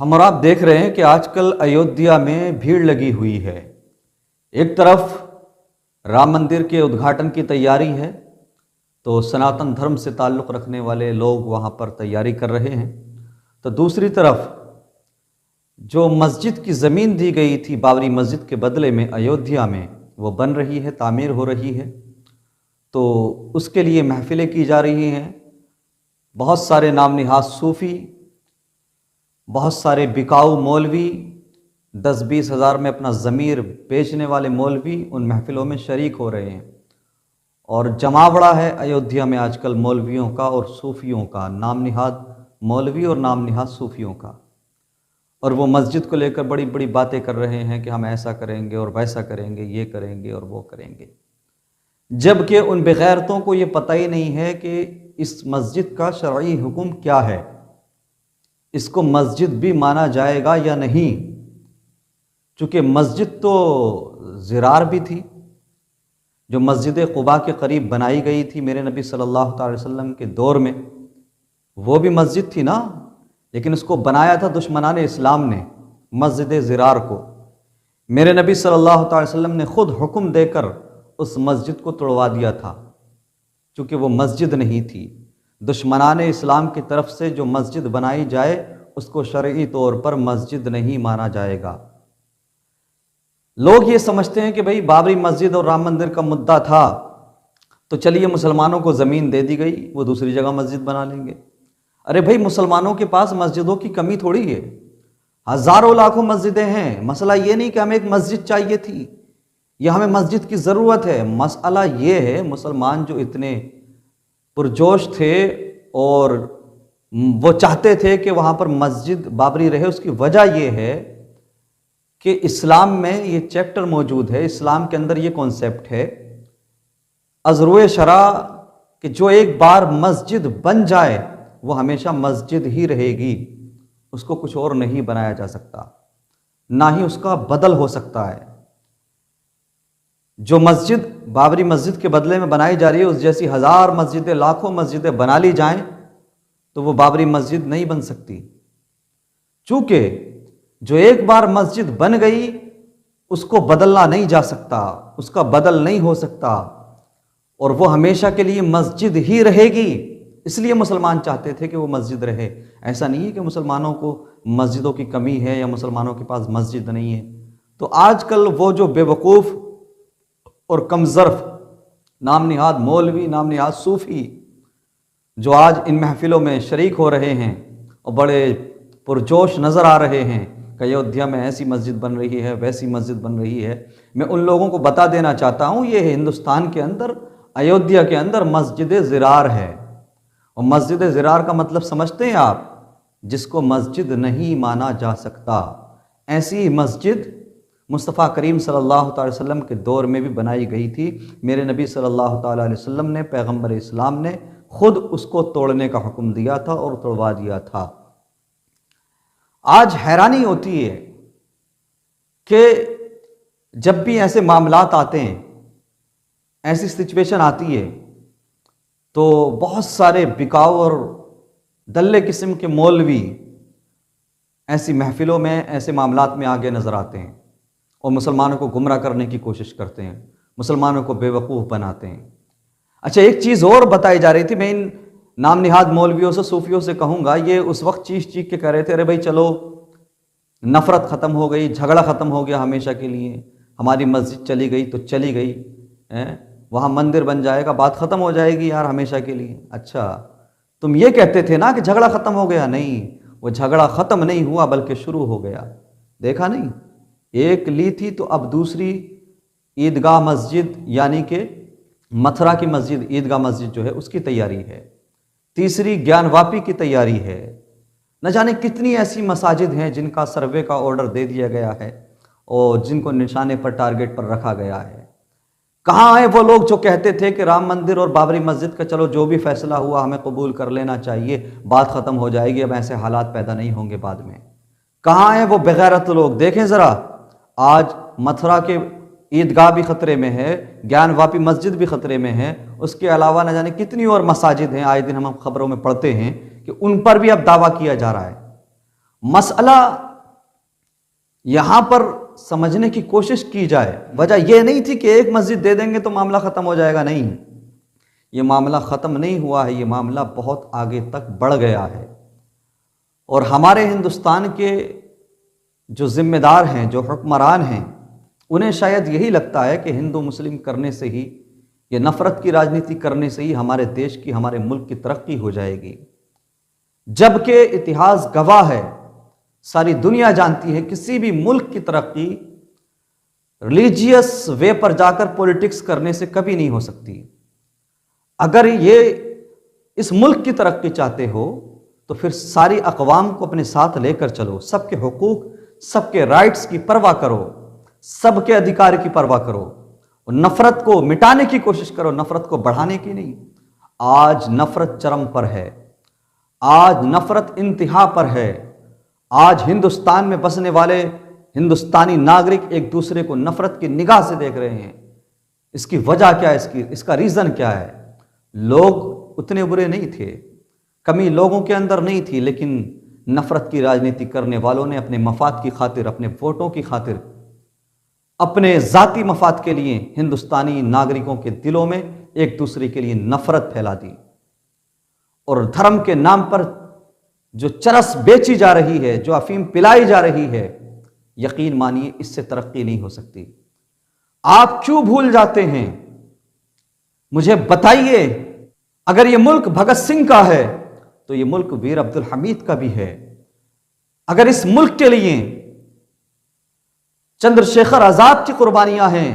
हम और आप देख रहे हैं कि आजकल अयोध्या में भीड़ लगी हुई है। एक तरफ राम मंदिर के उद्घाटन की तैयारी है, तो सनातन धर्म से ताल्लुक़ रखने वाले लोग वहाँ पर तैयारी कर रहे हैं। तो दूसरी तरफ जो मस्जिद की ज़मीन दी गई थी बाबरी मस्जिद के बदले में अयोध्या में, वो बन रही है, तामीर हो रही है। तो उसके लिए महफ़िलें की जा रही हैं। बहुत सारे नाम निहाद सूफ़ी, बहुत सारे बिकाऊ मौलवी, 10-20 हज़ार में अपना ज़मीर बेचने वाले मौलवी उन महफ़िलों में शरीक हो रहे हैं। और जमावड़ा है अयोध्या में आजकल मौलवियों का और सूफ़ियों का, नाम निहाद मौलवी और नाम निहाद सूफ़ियों का। और वो मस्जिद को लेकर बड़ी बड़ी बातें कर रहे हैं कि हम ऐसा करेंगे और वैसा करेंगे, ये करेंगे और वो करेंगे, जबकि उन बेगैरतों को ये पता ही नहीं है कि इस मस्जिद का शरई हुक्म क्या है, इसको मस्जिद भी माना जाएगा या नहीं। चूँकि मस्जिद तो ज़िरार भी थी, जो मस्जिद क़ुबा के करीब बनाई गई थी मेरे नबी सल्लल्लाहु अलैहि वसल्लम के दौर में, वो भी मस्जिद थी ना, लेकिन उसको बनाया था दुश्मनान इस्लाम ने, मस्जिद ज़िरार को। मेरे नबी सल्लल्लाहु अलैहि वसल्लम ने ख़ुद हुक्म देकर उस मस्जिद को तोड़वा दिया था, चूँकि वो मस्जिद नहीं थी। दुश्मनान इस्लाम की तरफ से जो मस्जिद बनाई जाए उसको शरई तौर पर मस्जिद नहीं माना जाएगा। लोग ये समझते हैं कि भाई बाबरी मस्जिद और राम मंदिर का मुद्दा था, तो चलिए मुसलमानों को ज़मीन दे दी गई, वो दूसरी जगह मस्जिद बना लेंगे। अरे भाई, मुसलमानों के पास मस्जिदों की कमी थोड़ी है, हज़ारों लाखों मस्जिदें हैं। मसला ये नहीं कि हमें एक मस्जिद चाहिए थी या हमें मस्जिद की ज़रूरत है। मसला ये है, मुसलमान जो इतने पुरजोश थे और वो चाहते थे कि वहाँ पर मस्जिद बाबरी रहे, उसकी वजह ये है कि इस्लाम में ये चैप्टर मौजूद है, इस्लाम के अंदर ये कॉन्सेप्ट है अज़रुए शरा कि जो एक बार मस्जिद बन जाए वो हमेशा मस्जिद ही रहेगी, उसको कुछ और नहीं बनाया जा सकता, ना ही उसका बदल हो सकता है। जो मस्जिद बाबरी मस्जिद के बदले में बनाई जा रही है, उस जैसी हज़ार मस्जिदें, लाखों मस्जिदें बना ली जाएं तो वो बाबरी मस्जिद नहीं बन सकती। चूँकि जो एक बार मस्जिद बन गई उसको बदलना नहीं जा सकता, उसका बदल नहीं हो सकता, और वो हमेशा के लिए मस्जिद ही रहेगी। इसलिए मुसलमान चाहते थे कि वो मस्जिद रहे। ऐसा नहीं है कि मुसलमानों को मस्जिदों की कमी है या मुसलमानों के पास मस्जिद नहीं है। तो आजकल वो जो बेवकूफ़ और कमज़र्फ़ नाम निहाद मौलवी, नाम निहाद सूफ़ी जो आज इन महफ़िलों में शरीक हो रहे हैं और बड़े पुरजोश नज़र आ रहे हैं कि अयोध्या में ऐसी मस्जिद बन रही है, वैसी मस्जिद बन रही है, मैं उन लोगों को बता देना चाहता हूँ, ये हिंदुस्तान के अंदर अयोध्या के अंदर मस्जिद ज़िरार है। और मस्जिद ज़िरार का मतलब समझते हैं आप, जिसको मस्जिद नहीं माना जा सकता। ऐसी मस्जिद मुस्तफ़ा करीम सल्लल्लाहु अलैहि वसल्लम के दौर में भी बनाई गई थी। मेरे नबी सल्लल्लाहु अलैहि वसल्लम ने, पैगम्बर इस्लाम ने खुद उसको तोड़ने का हुक्म दिया था और तोड़वा दिया था। आज हैरानी होती है कि जब भी ऐसे मामलात आते हैं, ऐसी सिचुएशन आती है, तो बहुत सारे बिकाऊ और दल्ले किस्म के मौलवी ऐसी महफ़िलों में, ऐसे मामलात में आगे नज़र आते हैं और मुसलमानों को गुमराह करने की कोशिश करते हैं, मुसलमानों को बेवकूफ़ बनाते हैं। अच्छा, एक चीज़ और बताई जा रही थी, मैं इन नाम निहाद मौलवियों से, सूफियों से कहूँगा, ये उस वक्त चीख के कह रहे थे, अरे भाई चलो नफ़रत ख़त्म हो गई, झगड़ा ख़त्म हो गया हमेशा के लिए, हमारी मस्जिद चली गई तो चली गई, वहाँ मंदिर बन जाएगा, बात ख़त्म हो जाएगी यार हमेशा के लिए। अच्छा, तुम ये कहते थे ना कि झगड़ा ख़त्म हो गया। नहीं, वो झगड़ा ख़त्म नहीं हुआ बल्कि शुरू हो गया। देखा नहीं, एक ली थी तो अब दूसरी ईदगाह मस्जिद, यानी कि मथुरा की मस्जिद, ईदगाह मस्जिद जो है उसकी तैयारी है, तीसरी ज्ञानवापी की तैयारी है। न जाने कितनी ऐसी मसाजिद हैं जिनका सर्वे का ऑर्डर दे दिया गया है और जिनको निशाने पर, टारगेट पर रखा गया है। कहाँ हैं वो लोग जो कहते थे कि राम मंदिर और बाबरी मस्जिद का चलो जो भी फैसला हुआ हमें कबूल कर लेना चाहिए, बात ख़त्म हो जाएगी, अब ऐसे हालात पैदा नहीं होंगे बाद में। कहाँ हैं वो बेगैरत लोग? देखें ज़रा, आज मथुरा के ईदगाह भी ख़तरे में है, ज्ञानवापी मस्जिद भी ख़तरे में है, उसके अलावा न जाने कितनी और मसाजिद हैं, आए दिन हम खबरों में पढ़ते हैं कि उन पर भी अब दावा किया जा रहा है। मसला यहां पर समझने की कोशिश की जाए। वजह यह नहीं थी कि एक मस्जिद दे देंगे तो मामला ख़त्म हो जाएगा, नहीं, ये मामला ख़त्म नहीं हुआ है, ये मामला बहुत आगे तक बढ़ गया है। और हमारे हिंदुस्तान के जो ज़िम्मेदार हैं, जो हुक्मरान हैं, उन्हें शायद यही लगता है कि हिंदू मुस्लिम करने से ही, ये नफ़रत की राजनीति करने से ही हमारे देश की, हमारे मुल्क की तरक्की हो जाएगी। जबकि इतिहास गवाह है, सारी दुनिया जानती है, किसी भी मुल्क की तरक्की रिलीजियस वे पर जाकर पॉलिटिक्स करने से कभी नहीं हो सकती। अगर ये इस मुल्क की तरक्की चाहते हो तो फिर सारी अक़वाम को अपने साथ लेकर चलो, सबके हुकूक, सबके राइट्स की परवाह करो, सबके अधिकार की परवाह करो, और नफ़रत को मिटाने की कोशिश करो, नफ़रत को बढ़ाने की नहीं। आज नफ़रत चरम पर है, आज नफ़रत इंतहा पर है। आज हिंदुस्तान में बसने वाले हिंदुस्तानी नागरिक एक दूसरे को नफ़रत की निगाह से देख रहे हैं। इसकी वजह क्या है, इसका रीज़न क्या है? लोग उतने बुरे नहीं थे, कमी लोगों के अंदर नहीं थी, लेकिन नफ़रत की राजनीति करने वालों ने अपने मफाद की खातिर, अपने वोटों की खातिर, अपने ज़ाती मफाद के लिए हिंदुस्तानी नागरिकों के दिलों में एक दूसरे के लिए नफ़रत फैला दी। और धर्म के नाम पर जो चरस बेची जा रही है, जो अफीम पिलाई जा रही है, यकीन मानिए इससे तरक्की नहीं हो सकती। आप क्यों भूल जाते हैं? मुझे बताइए, अगर ये मुल्क भगत सिंह का है तो ये मुल्क वीर अब्दुल हमीद का भी है। अगर इस मुल्क के लिए चंद्रशेखर आजाद की कुर्बानियां हैं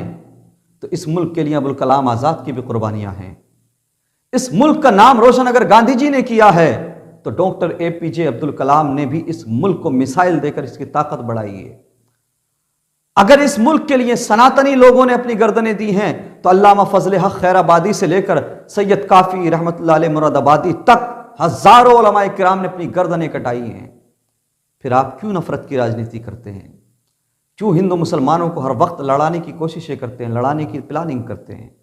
तो इस मुल्क के लिए अबुल कलाम आजाद की भी कुर्बानियां हैं। इस मुल्क का नाम रोशन अगर गांधी जी ने किया है तो डॉक्टर APJ अब्दुल कलाम ने भी इस मुल्क को मिसाइल देकर इसकी ताकत बढ़ाई है। अगर इस मुल्क के लिए सनातनी लोगों ने अपनी गर्दनें दी हैं तो अल्लामा फजल हक खैराबादी से लेकर सैयद काफी रहमतुल्लाह अलैह मुरादाबादी तक हजारों उलमाए किराम ने अपनी गर्दनें कटाई हैं। फिर आप क्यों नफरत की राजनीति करते हैं? क्यों हिंदू मुसलमानों को हर वक्त लड़ाने की कोशिशें करते हैं, लड़ाने की प्लानिंग करते हैं?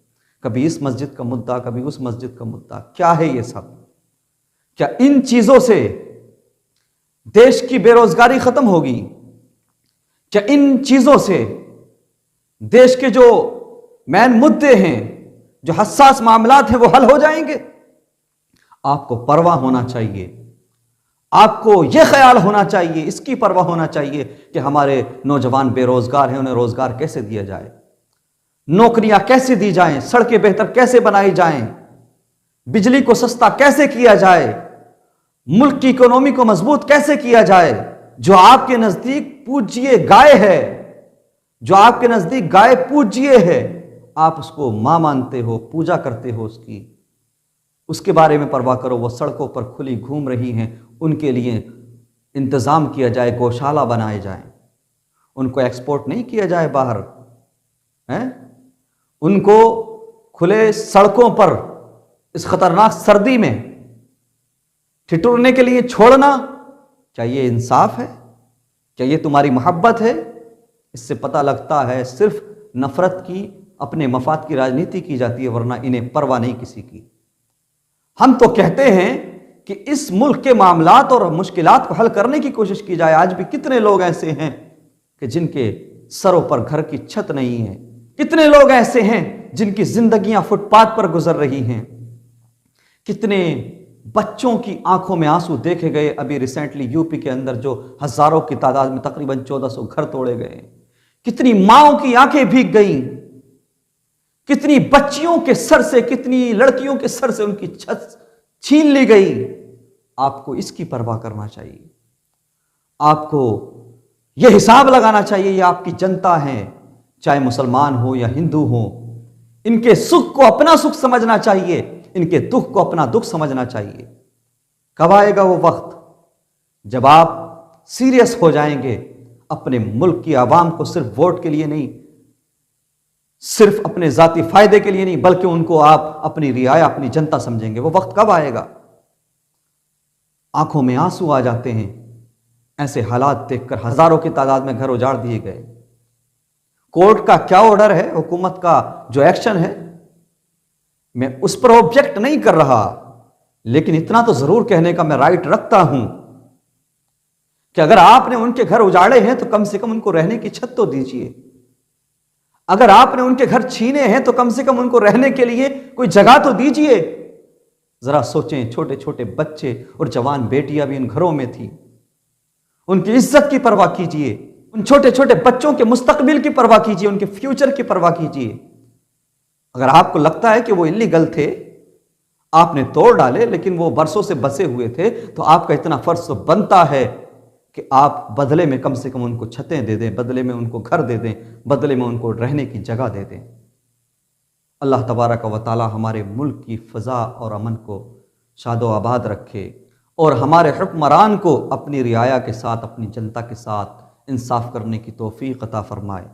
कभी इस मस्जिद का मुद्दा, कभी उस मस्जिद का मुद्दा। क्या है ये सब? क्या इन चीजों से देश की बेरोजगारी खत्म होगी? क्या इन चीजों से देश के जो मेन मुद्दे हैं, जो हसास मामलात हैं, वो हल हो जाएंगे? आपको परवाह होना चाहिए, आपको यह ख्याल होना चाहिए, इसकी परवाह होना चाहिए कि हमारे नौजवान बेरोजगार हैं, उन्हें रोजगार कैसे दिया जाए, नौकरियां कैसे दी जाएं, सड़कें बेहतर कैसे बनाई जाएं, बिजली को सस्ता कैसे किया जाए, मुल्क की इकोनॉमी को मजबूत कैसे किया जाए। जो आपके नजदीक पूज्य गाय है, जो आपके नजदीक गाय पूज्य है, आप उसको मां मानते हो, पूजा करते हो उसकी, उसके बारे में परवाह करो। वो सड़कों पर खुली घूम रही हैं, उनके लिए इंतजाम किया जाए, गौशाला बनाए जाए, उनको एक्सपोर्ट नहीं किया जाए बाहर, हैं? उनको खुले सड़कों पर इस खतरनाक सर्दी में ठिठुरने के लिए छोड़ना। क्या ये इंसाफ है? क्या ये तुम्हारी मोहब्बत है? इससे पता लगता है सिर्फ नफरत की, अपने मफाद की राजनीति की जाती है, वरना इन्हें परवाह नहीं किसी की। हम तो कहते हैं कि इस मुल्क के मामलात और मुश्किलात को हल करने की कोशिश की जाए। आज भी कितने लोग ऐसे हैं कि जिनके सरों पर घर की छत नहीं है, कितने लोग ऐसे हैं जिनकी जिंदगियां फुटपाथ पर गुजर रही हैं, कितने बच्चों की आंखों में आंसू देखे गए। अभी रिसेंटली यूपी के अंदर जो हजारों की तादाद में तकरीबन 1400 घर तोड़े गए, कितनी माओं की आंखें भीग गई, कितनी बच्चियों के सर से, कितनी लड़कियों के सर से उनकी छत छीन ली गई। आपको इसकी परवाह करना चाहिए, आपको यह हिसाब लगाना चाहिए, ये आपकी जनता है, चाहे मुसलमान हो या हिंदू हो। इनके सुख को अपना सुख समझना चाहिए, इनके दुख को अपना दुख समझना चाहिए। कब आएगा वो वक्त जब आप सीरियस हो जाएंगे, अपने मुल्क की आवाम को सिर्फ वोट के लिए नहीं, सिर्फ अपने जाती फायदे के लिए नहीं, बल्कि उनको आप अपनी रियाया, अपनी जनता समझेंगे। वो वक्त कब आएगा? आंखों में आंसू आ जाते हैं ऐसे हालात देखकर। हजारों की तादाद में घर उजाड़ दिए गए। कोर्ट का क्या ऑर्डर है, हुकूमत का जो एक्शन है, मैं उस पर ऑब्जेक्ट नहीं कर रहा, लेकिन इतना तो जरूर कहने का मैं राइट रखता हूं कि अगर आपने उनके घर उजाड़े हैं तो कम से कम उनको रहने की छत तो दीजिए। अगर आपने उनके घर छीने हैं तो कम से कम उनको रहने के लिए कोई जगह तो दीजिए। जरा सोचें, छोटे छोटे बच्चे और जवान बेटियां भी इन घरों में थी। उनकी इज्जत की परवाह कीजिए, उन छोटे छोटे बच्चों के मुस्तकबिल की परवाह कीजिए, उनके फ्यूचर की परवाह कीजिए। अगर आपको लगता है कि वो इल्लीगल थे, आपने तोड़ डाले, लेकिन वो बरसों से बसे हुए थे, तो आपका इतना फर्ज तो बनता है कि आप बदले में कम से कम उनको छतें दे दें, बदले में उनको घर दे दें, बदले में उनको रहने की जगह दे दें। अल्लाह तबारक व तआला हमारे मुल्क की फ़ज़ा और अमन को शादो आबाद रखे और हमारे हुक्मरान को अपनी रियाया के साथ, अपनी जनता के साथ इंसाफ करने की तौफीक अता फरमाए।